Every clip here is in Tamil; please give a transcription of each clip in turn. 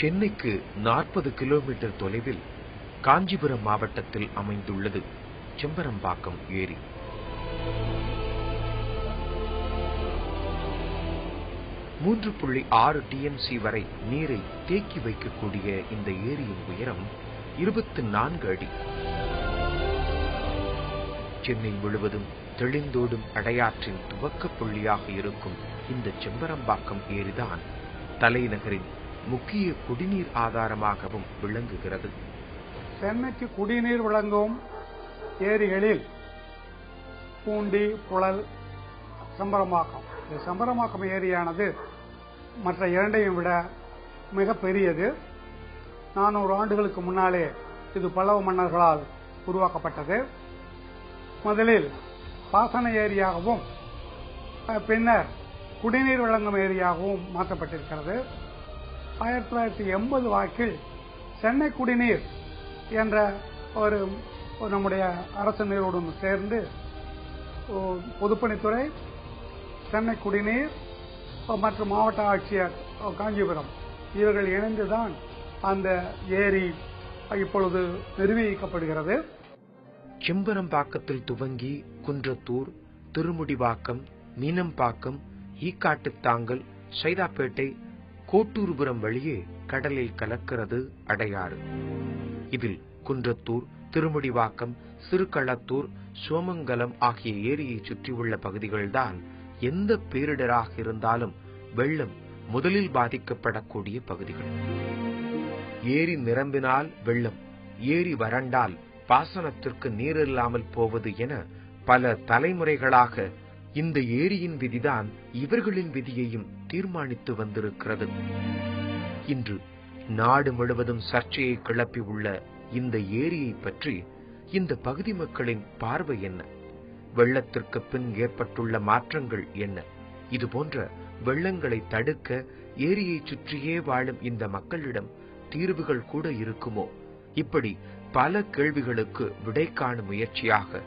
சென்னைக்கு 40 கிலோமீட்டர் தொலைவில் காஞ்சிபுரம் மாவட்டத்தில் அமைந்துள்ளது செம்பரம்பாக்கம் ஏரி. .6 TMC வரை நீரை தேக்கி வைக்கக்கூடிய இந்த ஏரியின் உயரம் 24 அடி. சென்னை முழுவதும் தெளிந்தோடும் அடையாற்றின் துவக்க புள்ளியாக இருக்கும் இந்த செம்பரம்பாக்கம் ஏரிதான் தலைநகரின் முக்கிய குடிநீர் ஆதாரமாகவும் விளங்குகிறது. சென்னைக்கு குடிநீர் வழங்கும் ஏரிகளில் பூண்டி, புழல், செம்பரம்பாக்கம். இந்த செம்பரம்பாக்கம் ஏரியானது மற்ற இரண்டையும் விட மிக பெரியது. 400 ஆண்டுகளுக்கு முன்னாலே இது பல்லவ மன்னர்களால் உருவாக்கப்பட்டது. முதலில் பாசன ஏரியாகவும் பின்னர் குடிநீர் வழங்கும் ஏரியாகவும் மாற்றப்பட்டிருக்கிறது. 1980 வாக்கில் சென்னை குடிநீர் என்ற ஒரு நம்முடைய அரசு நிறுவனம் சேர்ந்து பொதுப்பணித்துறை, சென்னை குடிநீர் மற்றும் மாவட்ட ஆட்சியர் காஞ்சிபுரம் இவர்கள் இணைந்துதான் அந்த ஏரி இப்பொழுது நிர்வகிக்கப்படுகிறது. செம்பரம்பாக்கத்தில் துவங்கி குன்றத்தூர், திருமுடிவாக்கம், மீனம்பாக்கம், ஈக்காட்டுத்தாங்கல், சைதாப்பேட்டை, கோட்டூர்புரம் வழியே கடலில் கலக்கிறது அடையாறு. இதில் குன்றத்தூர், திருமுடிவாக்கம், சிறுகளத்தூர், சோமங்கலம் ஆகிய ஏரியை சுற்றியுள்ள பகுதிகள்தான் எந்த பேரிடராக இருந்தாலும் வெள்ளம் முதலில் பாதிக்கப்படக்கூடிய பகுதிகள். ஏரி நிரம்பினால் வெள்ளம், ஏரி வறண்டால் பாசனத்திற்கு நீரில்லாமல் போவது என பல தலைமுறைகளாக இந்த ஏரியின் விதிதான் இவர்களின் விதியையும் தீர்மானித்து வந்திருக்கிறது. இன்று நாடு முழுவதும் சர்ச்சையை கிளப்பி உள்ள இந்த ஏரியை பற்றி இந்த பகுதி மக்களின் பார்வை என்ன? வெள்ளத்திற்கு பின் ஏற்பட்டுள்ள மாற்றங்கள் என்ன? இதுபோன்ற வெள்ளங்களை தடுக்க ஏரியை சுற்றியே வாழும் இந்த மக்களிடம் தீர்வுகள் கூட இருக்குமோ? இப்படி பல கேள்விகளுக்கு விடை காணும் முயற்சியாக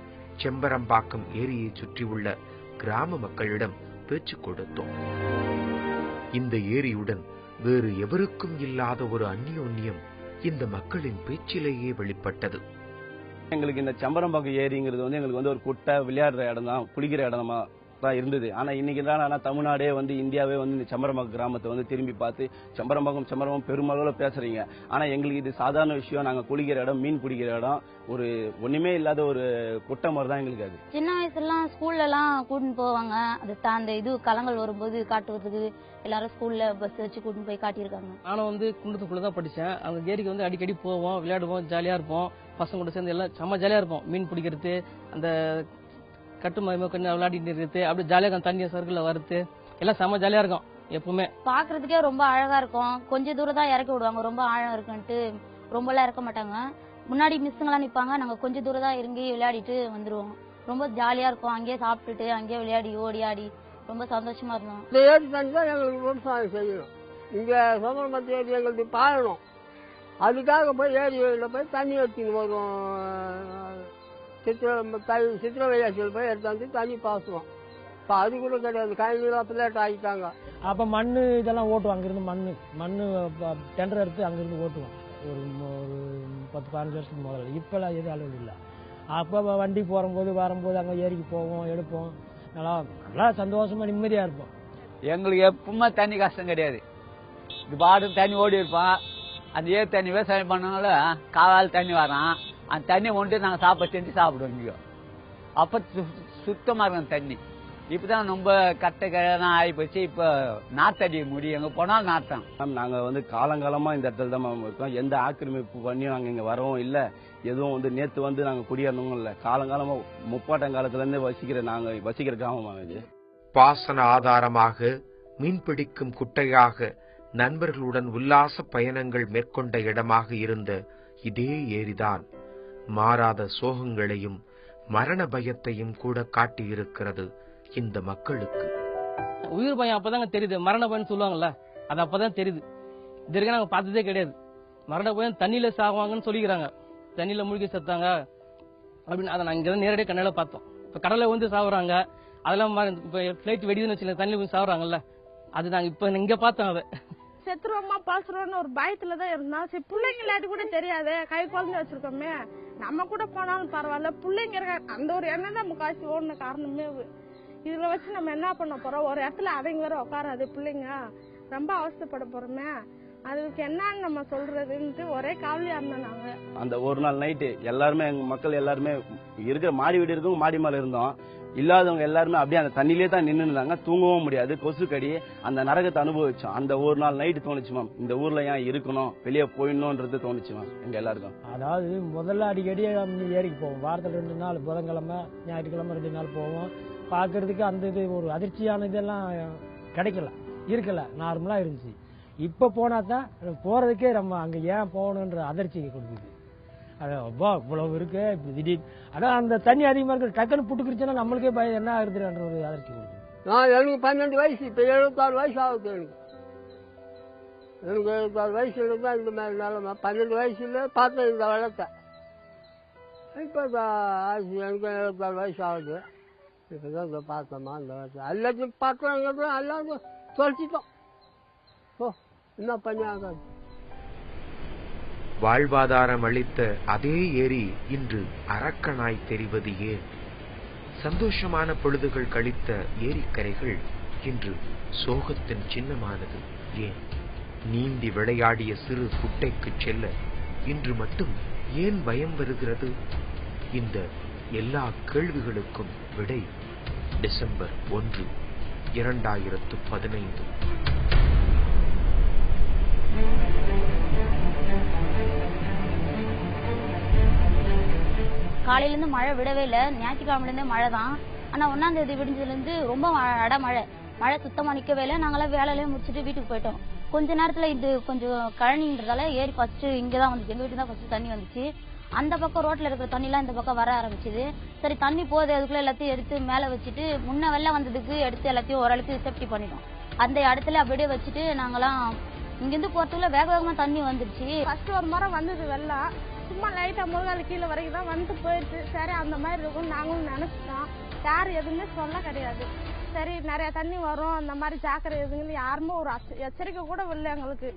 செம்பரம்பாக்கம் ஏரியை சுற்றியுள்ள கிராம மக்களிடம் பேச்சு கொடுத்தோம். இந்த ஏரியுடன் வேறு எவருக்கும் இல்லாத ஒரு அந்யோன்யம் இந்த மக்களின் பேச்சிலேயே வெளிப்பட்டது. எங்களுக்கு இந்த செம்பரம்பாக்கம் ஏரிங்கிறது எங்களுக்கு ஒரு குட்டை விளையாடுற இடம் தான், குளிக்கிற இடமா தான் இருந்தது. ஆனா இன்னைக்கு தான் தமிழ்நாடே இந்தியாவே இந்த செம்பரம்பாக்கம் கிராமத்தை திரும்பி பார்த்து செம்பரம்பாக்கம் பெருமளவில் பேசுறீங்க. ஆனா எங்களுக்கு இது சாதாரண விஷயம். நாங்க குளிக்கிற இடம், மீன் பிடிக்கிற இடம், ஒரு ஒண்ணுமே இல்லாத ஒரு குட்டை மாதிரி தான் எங்களுக்கு அது. சின்ன வயசுலாம் ஸ்கூல்ல எல்லாம் கூட்டின்னு போவாங்க. அது அந்த இது கலங்கள் வரும்போது காட்டுறதுக்கு எல்லாரும் ஸ்கூல்ல பஸ் வச்சு கூட்டின்னு போய் காட்டியிருக்காங்க. நானும் குன்றத்துக்குள்ள தான் படிச்சேன். அந்த ஏரிக்கு அடிக்கடி போவோம், விளையாடுவோம், ஜாலியா இருப்போம். பசங்க கூட சேர்ந்து எல்லாம் செம்ம ஜாலியா இருப்போம். மீன் பிடிக்கிறது, அந்த கட்டு கொஞ்சம் விளையாடிட்டு இருக்குது, அப்படி ஜாலியா தண்ணியை சர்க்கிள் வருது, எல்லாம் செம்ம ஜாலியா இருக்கும். எப்பவுமே பாக்குறதுக்கே ரொம்ப அழகா இருக்கும். கொஞ்சம் தூரம் தான் இறக்கி விடுவாங்க, ரொம்ப ஆழம் இருக்குன்ட்டு ரொம்ப எல்லாம் இறக்க மாட்டாங்க. முன்னாடி மிஸ்ஸுங்கெல்லாம் நிப்பாங்க, நாங்க கொஞ்சம் தூரம் தான் இறங்கி விளையாடிட்டு வந்துருவோம். ரொம்ப ஜாலியா இருக்கும். அங்கேயே சாப்பிட்டுட்டு அங்கேயே விளையாடி ஓடி ஆடி ரொம்ப சந்தோஷமா இருந்தோம். இந்த ஏரி தண்ணி தான் எங்களுக்கு விவசாயம் செய்யணும். இங்க சோமரம்பத்து ஏரி எங்களுக்கு பாயணும். அதுக்காக போய் ஏரியில போய் தண்ணி எடுத்துன்னு வரும். சித்திரை வையாசியில் போய் எடுத்தாந்து தண்ணி பாசுவோம். இப்போ அது கூட கிடையாது. கழிவுலாம் பிள்ளைட்டு ஆகிட்டாங்க. அப்ப மண்ணு இதெல்லாம் ஓட்டுவோம். அங்கிருந்து மண்ணு டெண்டர் எடுத்து அங்கிருந்து ஓட்டுவோம். ஒரு 10-15 வருஷத்துக்கு முதல்ல. இப்பெல்லாம் எது அளவு இல்லை. அப்போ வண்டி போகும்போது வரும்போது அங்கே ஏரிக்கு போவோம், எடுப்போம். நல்லா சந்தோஷமா நிம்மதியா இருப்போம். எங்களுக்கு எப்பவுமே தண்ணி கஷ்டம் கிடையாது. இது பாடு தண்ணி ஓடி இருப்போம். அந்த ஏரி தண்ணி விவசாயம் பண்ணனால காவால் தண்ணி வரான். அந்த தண்ணி கொண்டு நாங்கள் சாப்பாடு செஞ்சு சாப்பிடுவோம். இங்கேயோ அப்போ சுத்தமாக இருக்கும் தண்ணி. இப்பதான் ரொம்ப கட்ட கிழலாம் ஆகி போச்சு. இப்போ நாத்தடி முடியும், எங்க போனாலும் நாட்டம். நாங்க காலங்காலமா இந்த இடத்துல தான் இருக்கோம். எந்த ஆக்கிரமிப்பு பண்ணியும் நாங்க இங்க வரவும் இல்லை. எதுவும் நேத்து நாங்க குடியேறணும் இல்லை. காலங்காலமா முப்பாட்டங்காலத்துல இருந்து வசிக்கிற கிராமமாக இது. பாசன ஆதாரமாக, மீன்பிடிக்கும் குட்டையாக, நண்பர்களுடன் உல்லாச பயணங்கள் மேற்கொண்ட இடமாக இருந்த இதே ஏரிதான் மாறாத சோகங்களையும் மரண பயத்தையும் கூட காட்டியிருக்கிறது இந்த மக்களுக்கு. உயிர் பயம் அப்பதாங்க தெரியுது. மரண பயம் சொல்லுவாங்கல்ல, அது அப்பதான் தெரியுது. இது வரைக்கும் நாங்க பார்த்ததே கிடையாது. மரண பயம் தண்ணியில சாகுவாங்கன்னு சொல்லிக்கிறாங்க. தண்ணியில மூழ்கி செத்தாங்க அப்படின்னு அதை நாங்க நேரடியாக கண்ணால பார்த்தோம். இப்ப கடலை சாகுறாங்க, அதெல்லாம் இப்ப பிளைட் வெடிதுன்னு வச்சுல தண்ணியில சாகுறாங்கல்ல, அது நாங்க இப்ப இங்க பார்த்தோம். அதை செத்துருவோமா பழசுருவோம்னு ஒரு பயத்துல தான் இருந்தோம். சரி பிள்ளைங்க இல்லாட்டி கூட தெரியாது, கை குழந்தை வச்சிருக்கோமே, நம்ம கூட போனாலும் பரவாயில்ல, பிள்ளைங்க இருக்க அந்த ஒரு எண்ணம் தான் முக்காசி ஓடுன காரணமே. இதுல வச்சு நம்ம என்ன பண்ண போறோம், ஒரு இடத்துல அவங்க வேற உட்காராது, பிள்ளைங்க ரொம்ப அவஸ்தைப்பட போறோமே, அதுக்கு என்னன்னு நம்ம சொல்றதுன்ட்டு ஒரே கவலையா இருந்தோம் நாங்க. அந்த ஒரு நாள் நைட்டு எல்லாருமே எங்க மக்கள் எல்லாருமே இருக்கிற மாடி வீடு இருக்கவங்க மாடி மேல இருந்தோம், இல்லாதவங்க எல்லாருமே அப்படியே அந்த தண்ணிலே தான் நின்று இருந்தாங்க. தூங்கவும் முடியாது, கொசு கடி, அந்த நரகத்தை அனுபவிச்சோம். அந்த ஒரு நாள் நைட்டு தோணுச்சு மேம், இந்த ஊர்ல ஏன் இருக்கணும், வெளியே போயிடணும்ன்றது தோணுச்சு மேம் எங்க எல்லாருக்கும். அதாவது முதல்ல அடிக்கடி ஏரிக்கு போவோம், வாரத்தில் 2 நாள், புதன்கிழமை ஞாயிற்றுக்கிழமை 2 நாள் போவோம். பார்க்கறதுக்கு அந்த இது ஒரு அதிர்ச்சியான இதெல்லாம் கிடைக்கல, இருக்கல, நார்மலா இருந்துச்சு. இப்ப போனா தான் போறதுக்கே நம்ம அங்க ஏன் போகணுன்ற அதிர்ச்சியை கொடுக்குது. அப்பா இவ்வளவு இருக்கு திடீர், அதான் அந்த தண்ணி அதிகமா இருக்கு, டக்குன்னு புட்டுக்குருச்சுன்னா நம்மளுக்கே பயம் என்ன ஆகுதுன்ற ஒரு அதிர்ச்சி கொடுக்குது. எனக்கு 12 வயசு, இப்ப 76 வயசு ஆகுது. எனக்கு 76 வயசுல தான் இந்த மாதிரி நிலைமை. 12 வயசுல பார்த்தேன் இந்த வெள்ளத்தை. இப்போ எனக்கு 76 வயசு ஆகுது. இப்பதான் இதை பார்த்தோமா இந்த வயசு எல்லாத்தையும் பார்த்தோம், எல்லாம் தொலைச்சிட்டோம். ஓ என்ன பண்ணி ஆகாது. வாழ்வாதாரம் அளித்த அதே ஏரி இன்று அரக்கனாய் தெரிவது ஏன்? சந்தோஷமான பொழுதுகள் கழித்த ஏரிக்கரைகள் இன்று சோகத்தின் சின்னமானது ஏன்? நீந்தி விளையாடிய சிறு குட்டைக்கு செல்ல இன்று மட்டும் ஏன் பயம் வருகிறது? இந்த எல்லா கேள்விகளுக்கும் விடை டிசம்பர் 1, 2015. காலையிலேருந்து மழை விடவே இல்லை, ஞாயிற்றுக்கிழமைலேருந்தே மழை தான். ஆனால் 1ஆம் தேதி விடிஞ்சதுலேருந்து ரொம்ப மழை சுத்தமாக நிற்கவே இல்லை. நாங்களாம் வேலையிலே முடிச்சுட்டு வீட்டுக்கு போயிட்டோம். கொஞ்ச நேரத்தில் இது கொஞ்சம் கழனின்றதால ஏரி ஃபர்ஸ்ட் இங்கே தான் வந்துச்சு, எங்கள் வீட்டு தான் ஃபர்ஸ்ட் தண்ணி வந்துச்சு. அந்த பக்கம் ரோட்டில் இருக்கிற தண்ணிலாம் இந்த பக்கம் வர ஆரம்பிச்சுது. சரி தண்ணி போகுது, அதுக்குள்ளே எல்லாத்தையும் எடுத்து மேலே வச்சுட்டு முன்ன வெள்ளம் வந்ததுக்கு எடுத்து எல்லாத்தையும் ஓரளவுக்கு சேஃப்டி பண்ணிட்டோம். அந்த இடத்துல அப்படியே வச்சுட்டு நாங்களாம் இங்கேருந்து போகிறதுக்குள்ள வேக வேகமாக தண்ணி வந்துருச்சு. ஃபர்ஸ்ட் ஒரு முறை வந்தது வெள்ளம், சும்மா லைட்டாக முருகால கீழே வரைக்கும் தான் வந்துட்டு போயிடுச்சு. சரி அந்த மாதிரி இருக்கும் நாங்களும் நினச்சிட்டோம், யாரும் எதுவுமே சொல்ல கிடையாது. சரி நிறைய தண்ணி வரும் அந்த மாதிரி ஜாக்கிரதை எதுங்கன்னு யாருமே ஒரு எச்சரிக்கை கூட இல்லை எங்களுக்கு.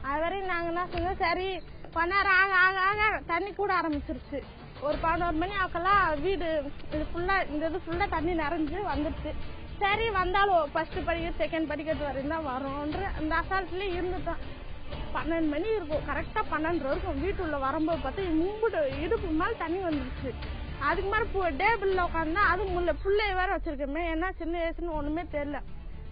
அது வரையும் நாங்கள் என்ன செஞ்சோம், சரி கொஞ்ச நேரம் ஆக ஆக ஆக தண்ணி கூட ஆரம்பிச்சிருச்சு. ஒரு 11 மணி ஆக்கெல்லாம் வீடு இது ஃபுல்லாக இந்த இது ஃபுல்லாக தண்ணி நிறைஞ்சு வந்துடுச்சு. சரி வந்தாலும் ஃபர்ஸ்ட் படிக்கட்டு செகண்ட் படிக்கட்டு வரையும் தான் வரும்ன்ற அந்த அசால்ட்லேயே இருந்துட்டோம். 12 மணி இருக்கும், கரெக்டாக 12 வரைக்கும் வீட்டுள்ள வரும்போது பார்த்தா மும்பிட்டு இடுப்பு மேலே தண்ணி வந்துருச்சு. அதுக்கு மேலே டேபிளில் உட்காந்தா அது பிள்ளைய வேற வச்சிருக்கோமே, ஏன்னா சின்ன வயசுன்னு ஒன்றுமே தெரியல.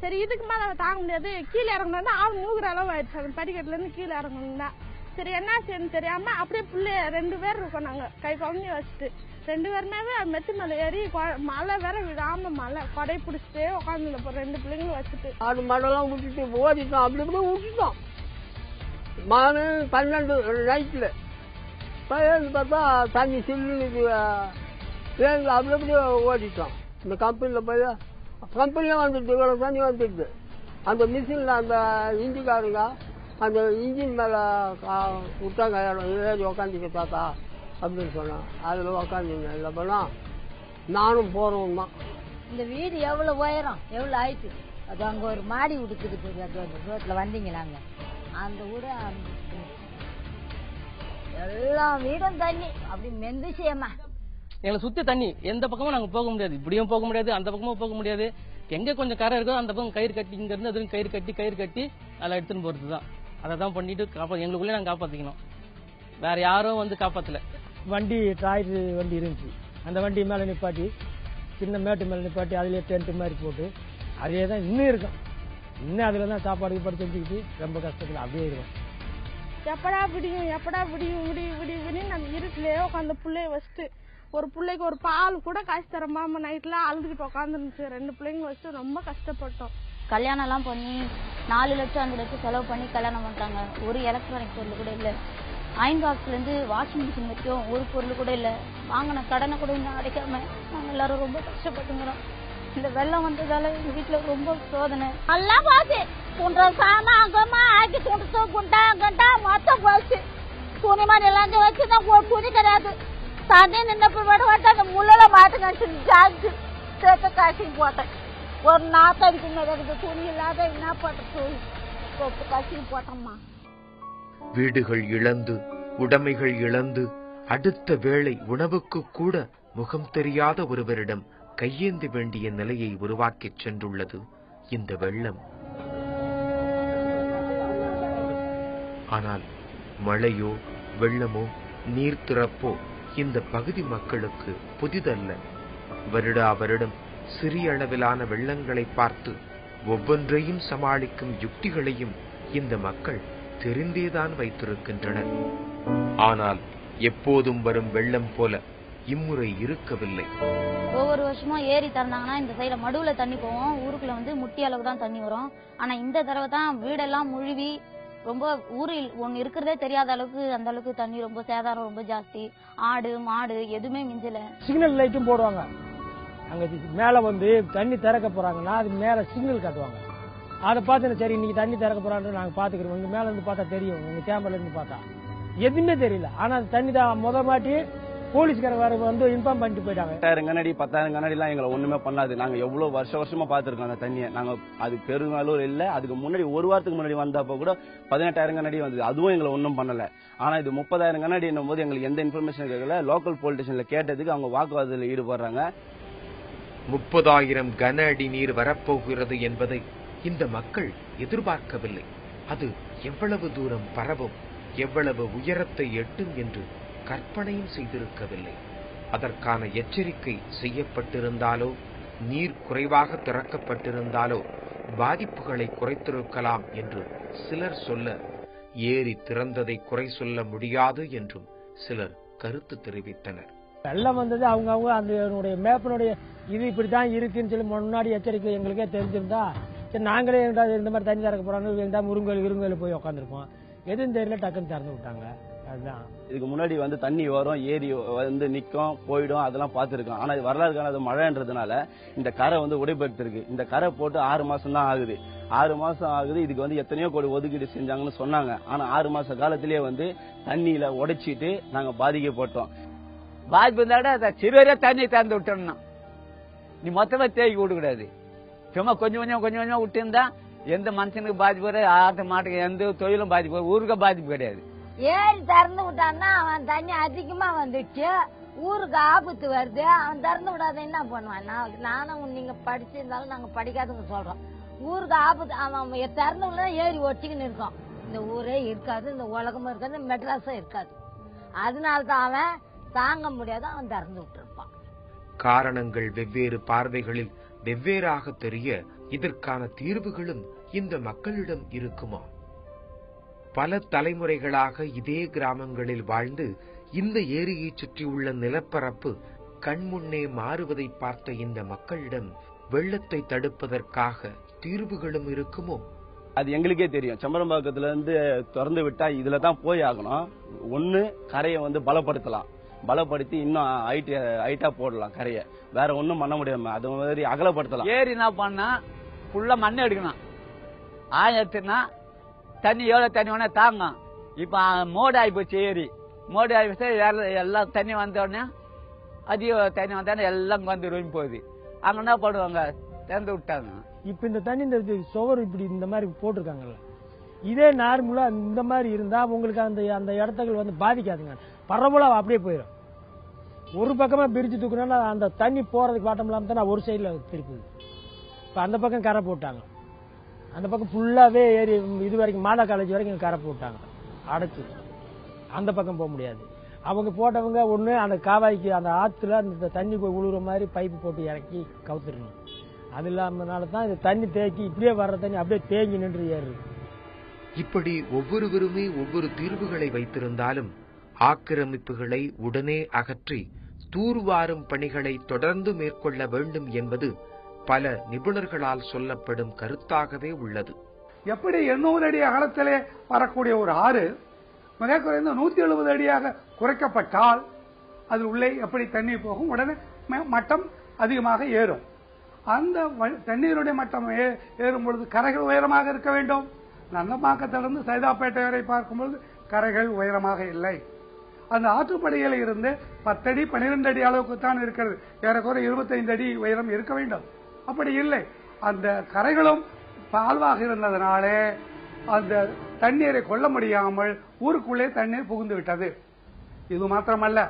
சரி இதுக்கு மேலே தாங்க முடியாது, கீழே இறங்கணும்னா ஆள் மூகுற அளவு ஆயிடுச்சு. அந்த படிக்கட்டுலேருந்து கீழே இறங்கணும்னா சரி என்னாச்சுன்னு தெரியாமல் அப்படியே பிள்ளைய 2 பேர் இருக்கோம் நாங்கள் கை குழந்தைய வச்சுட்டு. 2 பேருமே மெத்து மேலே ஏறி மழை வேற விடாம மழை கொடை பிடிச்சிட்டே உட்காந்துருப்போம் 2 பிள்ளைங்களும் வச்சுட்டு. ஆடு மாடெல்லாம் விட்டுட்டு ஓடிட்டோம், அப்படி இப்படி விட்டுட்டோம். மழை 12 நைட்டில் பார்த்தா தண்ணி சில்லுக்கு அப்படி அப்படியே ஓடிட்டோம். இந்த கம்பெனியில் போய் கம்பெனியில் வந்துட்டு இவ்வளோ தண்ணி வந்துடுது. அந்த மிஷினில் அந்த இன்ஜின்காரங்க அந்த இன்ஜின் மேலே விட்டாங்க, ஏறி உக்காந்துக்க தாத்தா அப்படின்னு சொன்னான். அதில் உக்காந்துங்க இல்லை போனால் நானும் போகிறோம் தான். இந்த வீடு எவ்வளோ உயரம் எவ்வளோ ஆயிடுச்சு. அது அங்கே ஒரு மாடி விடுக்குது, அது அந்த ரோட்டில் வந்தீங்களாங்க அந்த வீடு எல்லா வீடும் தண்ணி அப்படி மெந்துச்சியம்மா. எங்களை சுத்தி தண்ணி, எந்த பக்கமும் நாங்க போக முடியாது, இப்படியும் போக முடியாது அந்த பக்கமும் போக முடியாது. எங்க கொஞ்சம் கரை இருக்கோ அந்த பக்கம் கயிறு கட்டி, இங்க இருந்து அதுவும் கயிறு கட்டி அதில் எடுத்துன்னு போறதுதான். அதை தான் பண்ணிட்டு எங்களுக்குள்ளே நாங்கள் காப்பாற்றிக்கணும், வேற யாரும் வந்து காப்பாற்றல. வண்டி டிராக்டர் வண்டி இருந்துச்சு, அந்த வண்டி மேலே நிப்பாட்டி சின்ன மேட்டு மேலே நிப்பாட்டி அதிலே டென்ட் மாதிரி போட்டு அதே தான் இன்னும் இருக்கும். இன்னும் அதில் தான் சாப்பாடு படி செஞ்சுக்கிட்டு ரொம்ப கஷ்டத்தில் அப்படியே இருக்கும். எப்படா விடியும் விடியும் நம்ம இருட்டிலே உட்காந்து பிள்ளைய வச்சுட்டு ஒரு பிள்ளைக்கு ஒரு பால் கூட காசு தரமாம நைட்ல அழுதுகிட்டு உட்காந்துருந்துச்சு. 2 பிள்ளைங்க வச்சுட்டு ரொம்ப கஷ்டப்பட்டோம். கல்யாணம் எல்லாம் பண்ணி 4 லட்சம் 5 லட்சம் செலவு பண்ணி கல்யாணம் பண்றாங்க. ஒரு எலக்ட்ரானிக் பொருள் கூட இல்லை. அயன் பாக்ஸ்ல இருந்து வாஷிங் மிஷின் வரைக்கும் ஒரு பொருள் கூட இல்லை. வாங்கின கடனை கூட இன்னும் அடைக்காம நாங்க எல்லாரும் ரொம்ப கஷ்டப்பட்டுங்கிறோம். இந்த வெள்ளம் வந்ததால எங்க வீட்டுல ரொம்ப சோதனை எல்லாம் போச்சு. குன்ற சாமாங்கமா ஆக்கி குண்டா மொத்தம் போச்சு. துணிமணி எல்லாம் வச்சுதான் துணி கிடையாது. தண்ணி நின்னப்ப விட மாட்டேன், அந்த முள்ள மாட்டு கழிச்சு ஜாக்கு சேர்த்து காய்ச்சி போட்டேன். ஒரு நாத்தடிக்கு நடக்குது, துணி இல்லாத என்ன பண்றது. கசிவு போட்டோம்மா. வீடுகள் இழந்து, உடைமைகள் இழந்து, அடுத்த வேளை உணவுக்கு கூட முகம் தெரியாத ஒருவரிடம் கையேந்தி வேண்டிய நிலையை உருவாக்கிச் சென்றுள்ளது இந்த வெள்ளம். ஆனால் மழையோ வெள்ளமோ நீர் திறப்போ இந்த பகுதி மக்களுக்கு புதிதல்ல. வருடா வருடம் சிறிய அளவிலான வெள்ளங்களை பார்த்து ஒவ்வொன்றையும் சமாளிக்கும் யுக்திகளையும் இந்த மக்கள் தெரிந்தேதான் வைத்திருக்கின்றனர். ஆனால் எப்போதும் வரும் வெள்ளம் போல இம்முறை இருக்கவில்லை. ஒவ்வொரு வருஷமும் ஏரி திறந்தாங்கன்னா இந்த சைடுல மடுவுல தண்ணி போவோம், ஊருக்குள்ள வந்து முட்டி அளவு தான் தண்ணி வரும். ஆனா இந்த தடவை தான் வீடெல்லாம் முழுவி ரொம்ப ஊரில் ஒன்னு இருக்கிறதே தெரியாத அளவுக்கு அந்த அளவுக்கு தண்ணி ரொம்ப சேதாரம் ரொம்ப ஜாஸ்தி. ஆடு மாடு எதுவுமே மிஞ்சல. சிக்னல் லைட்டும் போடுவாங்க. அங்க மேல வந்து தண்ணி திறக்க போறாங்கன்னா அது மேல சிக்னல் காட்டுவாங்க. அதை பார்த்து சரி இன்னைக்கு தண்ணி திறக்க போறான்னு நாங்க பாத்துக்கிறோம். இங்க மேல இருந்து பார்த்தா தெரியும், உங்க கேமரா இருந்து பார்த்தா எதுவுமே தெரியல. ஆனா தண்ணி தான் முத மாட்டி போலீஸ்கார வந்து இன்ஃபார்ம் பண்ணிட்டு போயிட்டாங்க. 10,000 கண்ணாடி 10,000 கண்ணாடி எல்லாம் எங்களை ஒண்ணுமே பண்ணாது. நாங்க எவ்வளவு வருஷமா பாத்துருக்கோம் அந்த தண்ணியை. நாங்க அது பெருநாளும் இல்ல. அதுக்கு முன்னாடி ஒரு வாரத்துக்கு முன்னாடி வந்தப்ப கூட 18,000 கண்ணாடி வந்தது. அதுவும் எங்களை ஒன்றும் பண்ணல. ஆனா இது 30,000 கண்ணாடி என்னும் போது எங்களுக்கு எந்த இன்ஃபர்மேஷன் கேட்கல. லோக்கல் போலீஸ் ஸ்டேஷன்ல கேட்டதுக்கு அவங்க வாக்குவாதத்தில் ஈடுபடுறாங்க. 30,000 கன அடி நீர் வரப்போகிறது என்பதை இந்த மக்கள் எதிர்பார்க்கவில்லை. அது எவ்வளவு தூரம் பரவும், எவ்வளவு உயரத்தை எட்டும் என்று கற்பனையும் செய்திருக்கவில்லை. அதற்கான எச்சரிக்கை செய்யப்பட்டிருந்தாலோ, நீர் குறைவாக திறக்கப்பட்டிருந்தாலோ பாதிப்புகளை குறைத்திருக்கலாம் என்று சிலர் சொல்ல, ஏரி திறந்ததை குறை சொல்ல முடியாது என்றும் சிலர் கருத்து தெரிவித்தனர். வெள்ளம் வந்தது அவங்க அந்த மேப்பினுடைய இது இப்படித்தான் இருக்குன்னு சொல்லி முன்னாடி எச்சரிக்கை எங்களுக்கே தெரிஞ்சிருந்தா சரி நாங்களே இந்த மாதிரி தண்ணி திறக்க போறாங்க முருங்கல் போய் உட்காந்துருப்போம். எதுவும் தெரியல, டக்குன்னு திறந்து விட்டாங்க. அதுதான் இதுக்கு முன்னாடி வந்து தண்ணி வரும், ஏரி வந்து நிக்கும் போயிடும், அதெல்லாம் பார்த்துருக்கோம். ஆனா இது வரலாறு காணாத மழைன்றதுனால இந்த கரை வந்து உடைபட்டு இருக்கு. இந்த கரை போட்டு 6 மாசம் தான் ஆகுது. 6 மாசம் ஆகுது. இதுக்கு வந்து எத்தனையோ கோடி ஒதுக்கீடு செஞ்சாங்கன்னு சொன்னாங்க. ஆனா 6 மாச காலத்திலேயே வந்து தண்ணியில உடைச்சிட்டு நாங்க பாதிக்கப்பட்டோம். பாதிப்பு இருந்தாட சிறுவரே தண்ணி திறந்து விட்டோம்னா நீ மொத்தமா தேக்கி விடக்கூடாது. சும்மா கொஞ்சம் கொஞ்சம் விட்டுருந்தா எந்த மனுஷனுக்கு பாதிப்பு, ஆட்டு மாட்டுக்கு எந்த தொழிலும் பாதிப்பு, ஊருக்கு பாதிப்பு கிடையாது. ஏரி திறந்து விட்டான்னா அவன் தண்ணி அதிகமா வந்துச்சு, ஊருக்கு ஆபத்து வருது. அவன் திறந்து விடாத என்ன பண்ணுவான்? நானும் நீங்க படிச்சிருந்தாலும் நாங்க படிக்காதவங்க சொல்றோம். ஊருக்கு ஆபத்து. அவன் திறந்து விட ஏரி ஒட்டிக்கின்னு இருக்கோம். இந்த ஊரே இருக்காது, இந்த உலகமும் இருக்காது, மெட்ராஸும் இருக்காது. அதனால்தான் அவன் தாங்க முடியாத அவன் திறந்து விட்டுருப்பான். காரணங்கள் வெவ்வேறு பார்வைகளில் வெவ்வேறாக தெரிய இதற்கான தீர்வுகளும் இந்த மக்களிடம் இருக்குமா? பல தலைமுறைகளாக இதே கிராமங்களில் வாழ்ந்து இந்த ஏரியை சுற்றியுள்ள நிலப்பரப்பு கண்முன்னே மாறுவதை பார்த்த இந்த மக்களிடம் வெள்ளத்தை தடுப்பதற்காக தீர்வுகளும் இருக்குமோ? அது எங்களுக்கே தெரியும். சம்பரம்பாக்கத்துல இருந்து திறந்து விட்டா இதுலதான் போய் ஆகணும். ஒண்ணு கரையை வந்து பலப்படுத்தலாம், பலப்படுத்தி இன்னும் ஹைட்டா போடலாம் கரையை. வேற ஒன்னும் பண்ண முடியாம அது மாதிரி அகலப்படுத்தலாம். ஏரி என்ன பண்ணா ஃபுல்லா மண்ணை எடுக்கணும். எடுத்துனா தண்ணி எவ்வளவு தண்ணி வேணா தாங்கும். இப்ப மோடு ஆகி போச்சு. ஏரி மோடு ஆகி போச்சு. எல்லாம் தண்ணி வந்த உடனே அதிக தண்ணி வந்தோடனே எல்லாம் வந்து ரொம்பி போகுது. அங்க என்ன பண்ணுவாங்க? திறந்து விட்டாங்க. இப்ப இந்த தண்ணி இந்த சுவர் இப்படி இந்த மாதிரி போட்டிருக்காங்கல்ல, இதே நார்மலா இந்த மாதிரி இருந்தா உங்களுக்கு அந்த இடத்துகள் வந்து பாதிக்காதுங்க. பரவலா அப்படியே போயிடும். ஒரு பக்கமா பிரிச்சு தூக்குனா அந்த தண்ணி போறதுக்கு வாட்டம் இல்லாம தான் ஒரு சைட்ல திருப்பி. இப்ப அந்த பக்கம் கரை போட்டாங்க, அந்த பக்கம் ஃபுல்லாவே ஏரி இது வரைக்கும் மாதா காலேஜ் வரைக்கும் கரை போட்டாங்க அடைச்சு. அந்த பக்கம் போக முடியாது. அவங்க போட்டவங்க ஒண்ணு அந்த காவாய்க்கு அந்த ஆத்துல அந்த தண்ணி போய் உழுவுற மாதிரி பைப்பு போட்டு இறக்கி கவுத்துடணும். அது இல்லாமனால தான் இந்த தண்ணி தேக்கி இப்படியே வர்ற தண்ணி அப்படியே தேங்கி நின்று ஏறுது. இப்படி ஒவ்வொருவருமே ஒவ்வொரு தீர்வுகளை வைத்திருந்தாலும் ஆக்கிரமிப்புகளை உடனே அகற்றி தூர்வாரும் பணிகளை தொடர்ந்து மேற்கொள்ள வேண்டும் என்பது பல நிபுணர்களால் சொல்லப்படும் கருத்தாகவே உள்ளது. எப்படி 800 அடி அகலத்திலே வரக்கூடிய ஒரு ஆறு மிக குறைந்த 170 அடியாக குறைக்கப்பட்டால் அது உள்ளே எப்படி தண்ணீர் போகும்? உடனே மட்டம் அதிகமாக ஏறும். அந்த தண்ணீருடைய மட்டம் ஏறும் பொழுது கரைகள் உயரமாக இருக்க வேண்டும். நந்தம்பாக்கத்திலிருந்து சைதாப்பேட்டை வரை பார்க்கும்பொழுது கரைகள் உயரமாக இல்லை. அந்த ஆற்றுப்படையில இருந்து 10 அடி 12 அடி அளவுக்கு தான் இருக்கிறது. ஏறக்குறை 25 அடி உயரம் இருக்க வேண்டும். அப்படி இல்லை. அந்த கரைகளும் பால்வாக இருந்ததனாலே அந்த தண்ணீரை கொள்ள முடியாமல் ஊருக்குள்ளே தண்ணீர் புகுந்து விட்டது. இது மாத்திரமல்ல,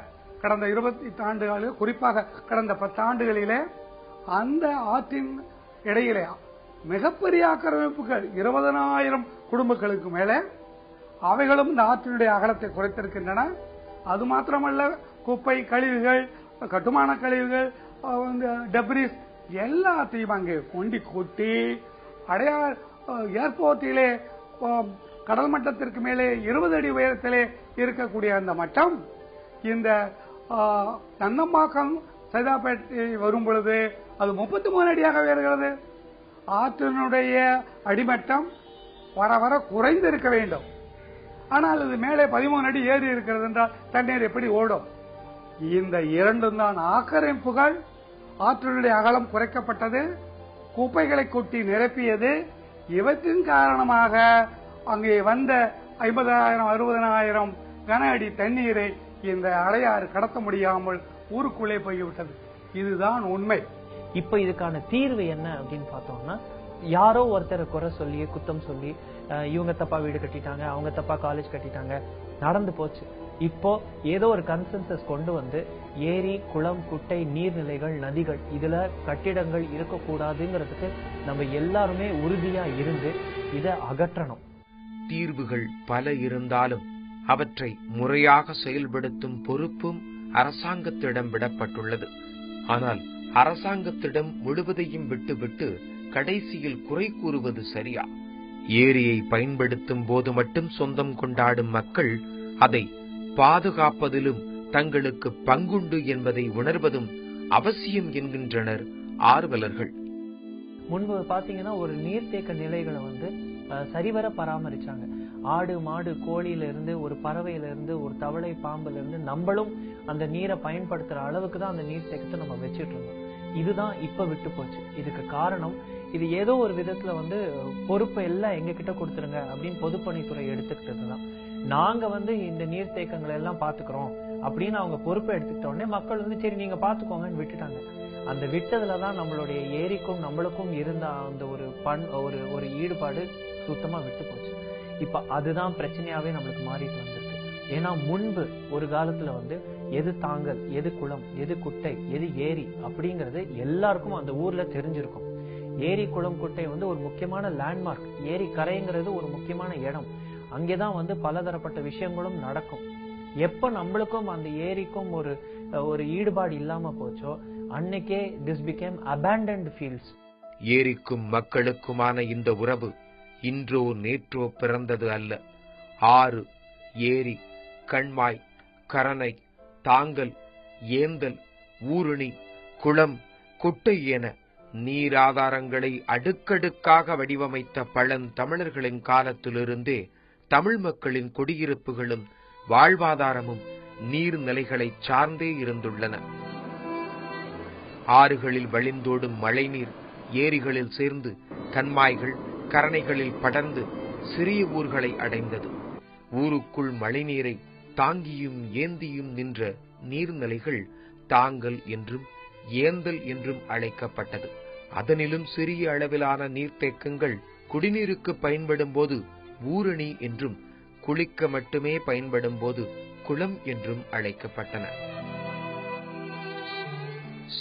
கடந்த 20 ஆண்டுகளில், குறிப்பாக கடந்த 10 ஆண்டுகளிலே அந்த ஆற்றின் இடையிலே மிகப்பெரிய ஆக்கிரமிப்புகள் 20,000 குடும்பங்களுக்கு மேலே, அவைகளும் இந்த ஆற்றினுடைய அகலத்தை குறைத்திருக்கின்றன. அது மாத்திரமல்ல, குப்பை கழிவுகள், கட்டுமான கழிவுகள், டெப்ரிஸ் எல்லாத்தையும் அங்கே கொண்டி கொட்டி அடையார் ஏர்போர்ட்டிலே கடல் மட்டத்திற்கு மேலே 20 அடி உயரத்திலே இருக்கக்கூடிய அந்த மட்டம் இந்த நந்தம்பாக்கம் சைதாப்பேட்டை வரும் பொழுது அது 33 அடியாக உயர்கிறது. ஆற்றினுடைய அடிமட்டம் வர வர குறைந்து இருக்க வேண்டும். ஆனால் அது மேலே 13 அடி ஏறி இருக்கிறது என்றால் தண்ணீர் எப்படி ஓடும்? இந்த இரண்டும் தான் ஆக்கிரமிப்புகள். ஆற்றினுடைய அகலம் குறைக்கப்பட்டது, குப்பைகளை கொட்டி நிரப்பியது. இவற்றின் காரணமாக அங்கே வந்த 50,000 60,000 கன அடி தண்ணீரை இந்த அடையாறு கடத்த முடியாமல் ஊருக்குள்ளே போய்விட்டது. இதுதான் உண்மை. இப்ப இதுக்கான தீர்வு என்ன அப்படின்னு பார்த்தோம்னா, யாரோ ஒருத்தர் குறை சொல்லி குத்தம் சொல்லி இவங்க தப்பா வீடு கட்டிட்டாங்க, அவங்க தப்பா காலேஜ் கட்டிட்டாங்க, நடந்து போச்சு. இப்போ ஏதோ ஒரு கன்சென்சஸ் கொண்டு வந்து ஏரி, குளம், குட்டை, நீர்நிலைகள், நதிகள் இதுல கட்டிடங்கள் இருக்கக்கூடாதுங்கிறதுக்கு நம்ம எல்லாருமே உறுதியா இருந்து இதை அகற்றணும். தீர்வுகள் பல இருந்தாலும் அவற்றை முறையாக செயல்படுத்தும் பொறுப்பும் அரசாங்கத்திடம் விடப்பட்டுள்ளது. ஆனால் அரசாங்கத்திடம் முழுவதையும் விட்டுவிட்டு கடைசியில் குறை கூறுவது சரியா? ஏரியை பயன்படுத்தும் போது மட்டும் சொந்தம் கொண்டாடும் மக்கள் அதை பாதுகாப்பதிலும் தங்களுக்கு பங்குண்டு என்பதை உணர்வதும் அவசியம் என்கின்றனர் ஆர்வலர்கள். முன்பு பாத்தீங்கன்னா ஒரு நீர்த்தேக்க நிலைகளை வந்து சரிவர பராமரிச்சாங்க. ஆடு, மாடு, கோழியில இருந்து, ஒரு பறவையில இருந்து, ஒரு தவளை, பாம்புல இருந்து நம்மளும் அந்த நீரை பயன்படுத்துற அளவுக்கு தான் அந்த நீர்த்தேக்கத்தை நம்ம வச்சுட்டு இருந்தோம். இதுதான் இப்ப விட்டு போச்சு. இதுக்கு காரணம், இது ஏதோ ஒரு விதத்துல வந்து பொறுப்பை எல்லாம் எங்க கிட்ட கொடுத்துருங்க அப்படின்னு பொதுப்பணித்துறை எடுத்துக்கிட்டதுதான். நாங்க வந்து இந்த நீர்த்தேக்கங்களை எல்லாம் பாத்துக்கிறோம் அப்படின்னு அவங்க பொறுப்பை எடுத்துக்கிட்ட உடனே மக்கள் வந்து சரி நீங்க பாத்துக்கோங்கன்னு விட்டுட்டாங்க. அந்த விட்டதுலதான் நம்மளுடைய ஏரிக்கும் நம்மளுக்கும் இருந்த அந்த ஒரு ஈடுபாடு சுத்தமா விட்டு போச்சு. இப்ப அதுதான் பிரச்சனையாவே நம்மளுக்கு மாறிட்டு வந்திருக்கு. ஏன்னா முன்பு ஒரு காலத்துல வந்து எது தாங்கல், எது குளம், எது குட்டை, எது ஏரி அப்படிங்கறது எல்லாருக்கும் அந்த ஊர்ல தெரிஞ்சிருக்கும். ஏரி, குளம், குட்டை வந்து ஒரு முக்கியமான லேண்ட்மார்க். ஏரி கரைங்கிறது ஒரு முக்கியமான இடம். அங்கேதான் வந்து பலதரப்பட்ட விஷயங்களும் நடக்கும். எப்ப நம்மளுக்கும் அந்த ஏரிக்கும் ஒரு ஈடுபாடு இல்லாம போச்சோ அன்னைக்கே திஸ் பிகேம் abandoned fields. ஏரிக்கும் மக்களுக்குமான இந்த உறவு இன்றோ நேற்றோ பிறந்தது அல்ல. ஆறு, ஏரி, கண்மாய், கரணை, தாங்கல், ஏந்தல், ஊருணி, குளம், குட்டை என நீராதாரங்களை அடுக்கடுக்காக வடிவமைத்த பழந்தமிழர்களின் காலத்திலிருந்தே தமிழ் மக்களின் குடியிருப்புகளும் வாழ்வாதாரமும் நீர்நிலைகளை சார்ந்தே இருந்துள்ளன. ஆறுகளில் வழிந்தோடும் மழைநீர் ஏரிகளில் சேர்ந்து கண்மாய்கள், கரணைகளில் படர்ந்து சிறிய ஊர்களை அடைந்தது. ஊருக்குள் மழைநீரை தாங்கியும் ஏந்தியும் நின்ற நீர்நிலைகள் தாங்கல் என்றும் ஏந்தல் என்றும் அழைக்கப்பட்டது. அதனிலும் சிறிய அளவிலான நீர்த்தேக்கங்கள் குடிநீருக்கு பயன்படும் போது ஊரணி என்றும், குளிக்க மட்டுமே பயன்படும் போது குளம் என்றும் அழைக்கப்பட்டன.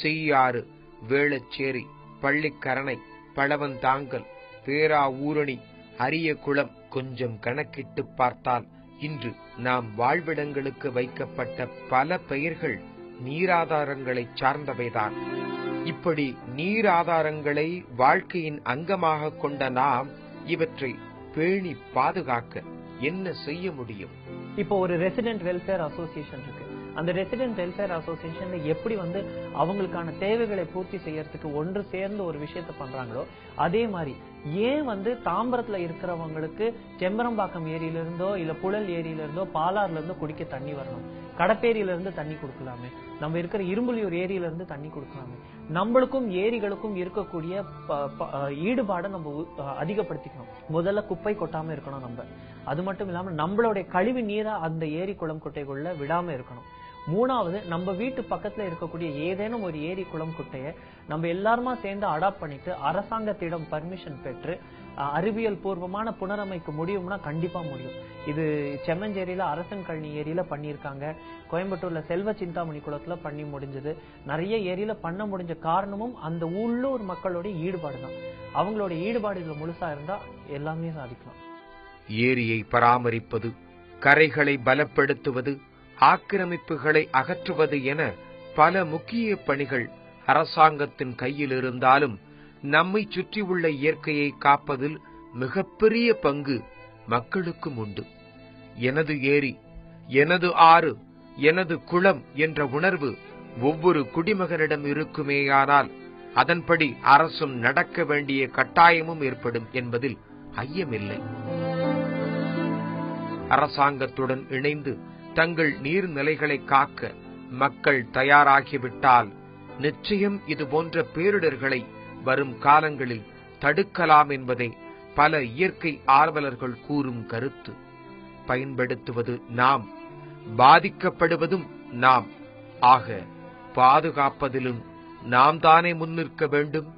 செய்யாறு, வேளச்சேரி, பள்ளிக்கரணை, பழவந்தாங்கல், பேரா ஊரணி, அரிய குளம் கொஞ்சம் கணக்கிட்டு பார்த்தால் இன்று நாம் வாழ்விடங்களுக்கு வைக்கப்பட்ட பல பெயர்கள் நீராதாரங்களை சார்ந்தவைதான். இப்படி நீராதாரங்களை வாழ்க்கையின் அங்கமாக கொண்ட நாம் இவற்றை பேணி பாதுகாக்க என்ன செய்ய முடியும்? இப்போ ஒரு ரெசிடென்ட் வெல்ஃபேர் அசோசியேஷன் இருக்கு. அந்த ரெசிடென்ட் வெல்ஃபேர் அசோசியேஷன்ல எப்படி வந்து அவங்களுக்கான தேவைகளை பூர்த்தி செய்யறதுக்கு ஒன்று சேர்ந்து ஒரு விஷயத்த பண்றாங்களோ அதே மாதிரி ஏன் வந்து தாம்பரத்துல இருக்கிறவங்களுக்கு செம்பரம்பாக்கம் ஏரியில இருந்தோ இல்ல புழல் ஏரியில இருந்தோ பாலாறுல இருந்தோ குடிக்க தண்ணி வரணும், கடப்பேரியில இருந்து தண்ணி கொடுக்கலாமே, நம்ம இருக்கிற இரும்புலியூர் ஏரியில இருந்து தண்ணி கொடுக்கலாமே. நம்மளுக்கும் ஏரிகளுக்கும் இருக்கக்கூடிய ஈடுபாடை நம்ம அதிகப்படுத்திக்கணும். முதல்ல குப்பை கொட்டாம இருக்கணும் நம்ம. அது மட்டும் இல்லாம நம்மளுடைய கழிவு நீரை அந்த ஏரி குளம் குட்டைக்குள்ள விடாம இருக்கணும். மூணாவது, நம்ம வீட்டு பக்கத்துல இருக்கக்கூடிய ஏதேனும் ஒரு ஏரி குளம் குட்டையை நம்ம எல்லாருமா சேர்ந்து அடாப்ட் பண்ணிட்டு அரசாங்கத்திடம் பர்மிஷன் பெற்று அறிவியல் பூர்வமான புனரமைக்க முடியும்னா கண்டிப்பா முடியும். இது செம்மஞ்சேரியில அரசன் கழனி ஏரியில பண்ணியிருக்காங்க, கோயம்புத்தூர்ல செல்வ சிந்தாமணி குளத்துல பண்ணி முடிஞ்சது. நிறைய ஏரியில பண்ண முடிஞ்ச காரணமும் அந்த உள்ளூர் மக்களோட ஈடுபாடு தான். அவங்களோட ஈடுபாடு இதுல முழுசா இருந்தா எல்லாமே சாதிக்கலாம். ஏரியை பராமரிப்பது, கரைகளை பலப்படுத்துவது, ஆக்கிரமிப்புகளை அகற்றுவது என பல முக்கிய பணிகள் அரசாங்கத்தின் கையில் இருந்தாலும் நம்மை சுற்றியுள்ள இயற்கையை காப்பதில் மிகப்பெரிய பங்கு மக்களுக்கும் உண்டு. எனது ஏரி, எனது ஆறு, எனது குளம் என்ற உணர்வு ஒவ்வொரு குடிமகனிடம் இருக்குமேயானால் அதன்படி அரசும் நடக்க வேண்டிய கட்டாயமும் ஏற்படும் என்பதில் ஐயமில்லை. அரசாங்கத்துடன் இணைந்து தங்கள் நீர்நிலைகளை காக்க மக்கள் தயாராகிவிட்டால் நிச்சயம் இதுபோன்ற பேரிடர்களை வரும் காலங்களில் தடுக்கலாம் என்பதை பல இயற்கை ஆர்வலர்கள் கூறும் கருத்து. பயன்படுத்துவது நாம், பாதிக்கப்படுவதும் நாம். ஆக பாதுகாப்பதிலும் நாம் தானே முன்னிற்க வேண்டும்.